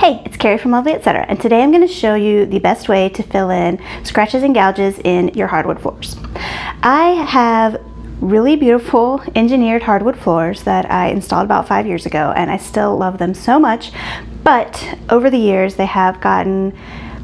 Hey, it's Carrie from Lovely Etc. and today I'm going to show you the best way to fill in scratches and gouges in your hardwood floors. I have really beautiful engineered hardwood floors that I installed about 5 years ago, and I still love them so much, but over the years they have gotten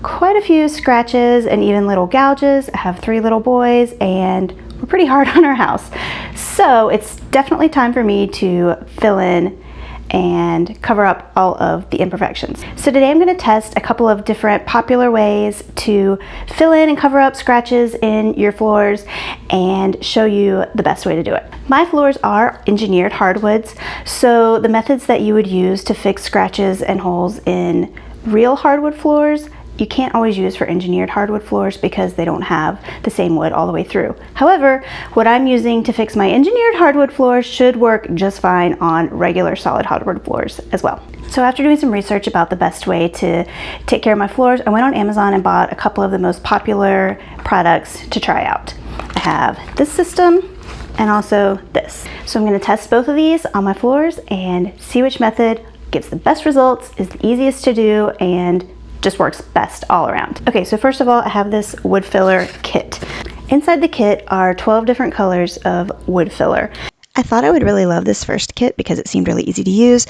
quite a few scratches and even little gouges. I have 3 little boys and we're pretty hard on our house. So it's definitely time for me to fill in and cover up all of the imperfections. So today I'm going to test a couple of different popular ways to fill in and cover up scratches in your floors and show you the best way to do it. My floors are engineered hardwoods, so the methods that you would use to fix scratches and holes in real hardwood floors you can't always use for engineered hardwood floors because they don't have the same wood all the way through. However, what I'm using to fix my engineered hardwood floors should work just fine on regular solid hardwood floors as well. So after doing some research about the best way to take care of my floors, I went on Amazon and bought a couple of the most popular products to try out. I have this system and also this. So I'm going to test both of these on my floors and see which method gives the best results, is the easiest to do, and just works best all around. Okay, so first of all, I have this wood filler kit. Inside the kit are 12 different colors of wood filler. I thought I would really love this first kit because it seemed really easy to use,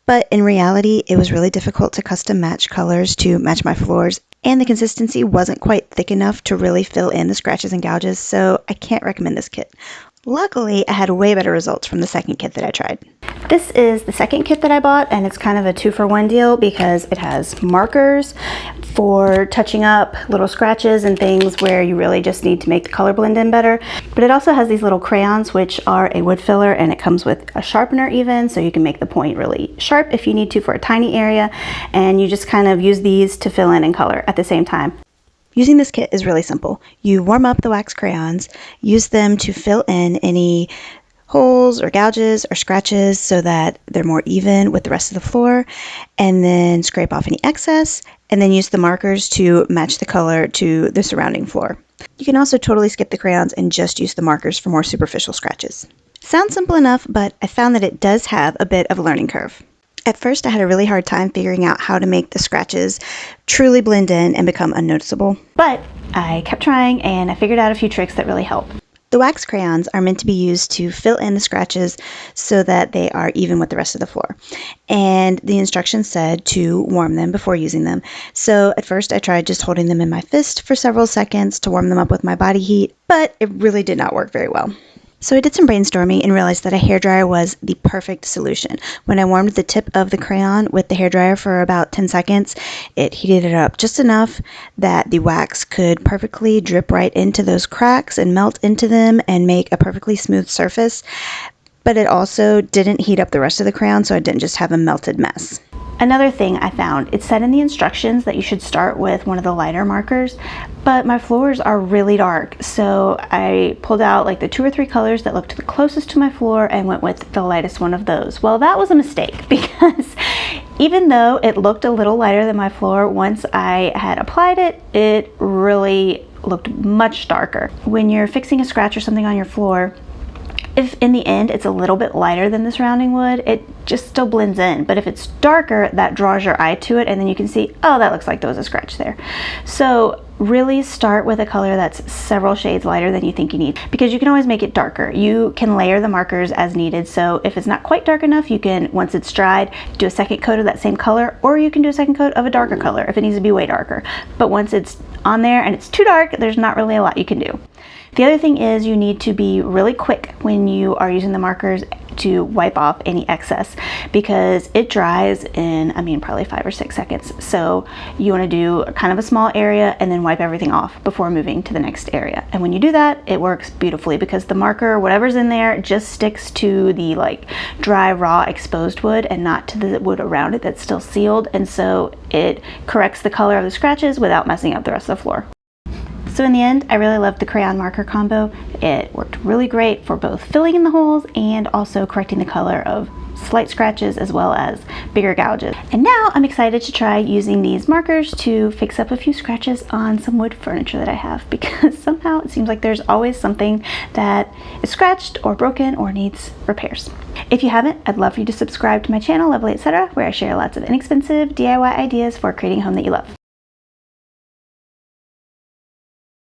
but in reality, it was really difficult to custom match colors to match my floors, and the consistency wasn't quite thick enough to really fill in the scratches and gouges, so I can't recommend this kit. Luckily, I had way better results from the second kit that I tried. This is the second kit that I bought, and it's kind of a 2-for-1 deal because it has markers for touching up little scratches and things where you really just need to make the color blend in better. But it also has these little crayons, which are a wood filler, and it comes with a sharpener even, so you can make the point really sharp if you need to for a tiny area, and you just kind of use these to fill in and color at the same time. Using this kit is really simple. You warm up the wax crayons, use them to fill in any holes or gouges or scratches so that they're more even with the rest of the floor, and then scrape off any excess, and then use the markers to match the color to the surrounding floor. You can also totally skip the crayons and just use the markers for more superficial scratches. Sounds simple enough, but I found that it does have a bit of a learning curve. At first, I had a really hard time figuring out how to make the scratches truly blend in and become unnoticeable. But I kept trying and I figured out a few tricks that really help. The wax crayons are meant to be used to fill in the scratches so that they are even with the rest of the floor. And the instructions said to warm them before using them. So at first I tried just holding them in my fist for several seconds to warm them up with my body heat, but it really did not work very well. So I did some brainstorming and realized that a hairdryer was the perfect solution. When I warmed the tip of the crayon with the hairdryer for about 10 seconds, it heated it up just enough that the wax could perfectly drip right into those cracks and melt into them and make a perfectly smooth surface. But it also didn't heat up the rest of the crayon, so I didn't just have a melted mess. Another thing I found, it said in the instructions that you should start with one of the lighter markers, but my floors are really dark, so I pulled out like the 2 or 3 colors that looked the closest to my floor and went with the lightest one of those. Well, that was a mistake because even though it looked a little lighter than my floor, once I had applied it, it really looked much darker. When you're fixing a scratch or something on your floor, if in the end it's a little bit lighter than the surrounding wood, it just still blends in. But if it's darker, that draws your eye to it, and then you can see, oh, that looks like there was a scratch there. So really start with a color that's several shades lighter than you think you need, because you can always make it darker. You can layer the markers as needed. So if it's not quite dark enough, you can, once it's dried, do a second coat of that same color, or you can do a second coat of a darker color if it needs to be way darker. But once it's on there and it's too dark, there's not really a lot you can do. The other thing is you need to be really quick when you are using the markers to wipe off any excess, because it dries in, probably 5 or 6 seconds. So you want to do kind of a small area and then wipe everything off before moving to the next area. And when you do that, it works beautifully because the marker, whatever's in there, just sticks to the dry, raw, exposed wood and not to the wood around it that's still sealed. And so it corrects the color of the scratches without messing up the rest of the floor. So in the end, I really loved the crayon marker combo. It worked really great for both filling in the holes and also correcting the color of slight scratches as well as bigger gouges. And now I'm excited to try using these markers to fix up a few scratches on some wood furniture that I have, because somehow it seems like there's always something that is scratched or broken or needs repairs. If you haven't, I'd love for you to subscribe to my channel, Lovely Etc., where I share lots of inexpensive DIY ideas for creating a home that you love.